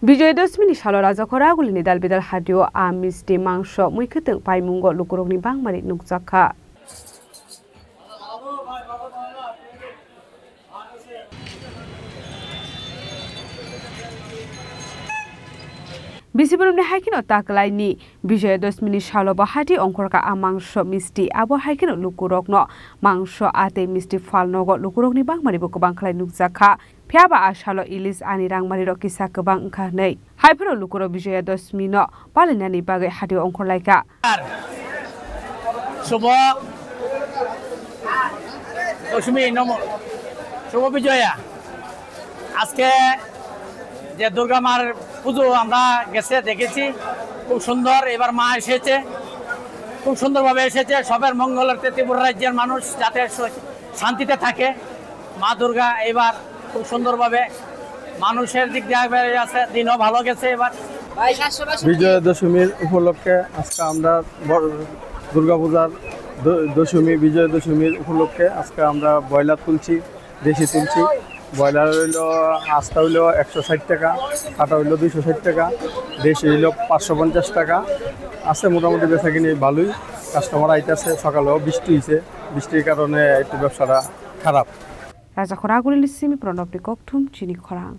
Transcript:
বিজয় দশমিনি সালো রাজাখরাগুলিনি দালবেদাল হাদিও মিষ্টি মাংস মুইখেতং পাইমুঙ্গ লুকুরকনি বাংমারি নুকজাখা বিসিবরমনি হাইকিনো তাকলাইনি বিজয় দশমিনি সালো বাহাটি অঙ্করকা মাংস মিষ্টি আবো হাইকিনো লুকুরকনো মাংস আতে মিষ্টি ফালনগ লুকুরকনি বাংমারি বকো বাংখালাই নুকজাখা ফিয়াবা আসালো ইলিশ আনি রাংমারি রকিসা গোবাं ओंखा नै हाइफोरो लुकुरो विजया दशमी न पालिनानि बागै हादियो अंखरलायका शुभ दशमी नम शुभ विजया আজকে যে দুর্গা মার পুজো আমরা গেছে দেখেছি খুব সুন্দর এবার মা এসেছে খুব সুন্দরভাবে এসেছে সবার মঙ্গলার্থে ত্রিপুরা রাজ্যের মানুষ যাতে শান্তিতে থাকে মা দুর্গা এবার খুব সুন্দরভাবে মানুষের দিক দিয়ে আছে দিনও ভালো গেছে এবার বিজয়া দশমীর উপলক্ষে আজকে আমরা দুর্গা পূজার দশমী বিজয়া দশমীর উপলক্ষে আজকে আমরা ব্রয়লার তুলছি দেশি তুলছি ব্রয়লার হইল আস্তা হইল 160 টাকা কাটা হইল 260 টাকা দেশি হইল 550 টাকা আছে মোটামুটি বেচা কিনি ভালোই কাস্টমার আইতেছে সকালেও বৃষ্টি হয়েছে বৃষ্টির কারণে একটু ব্যবসাটা খারাপ রাজাখরাগুলি লিসিমি প্রণব ককঠুম চিনি খরাং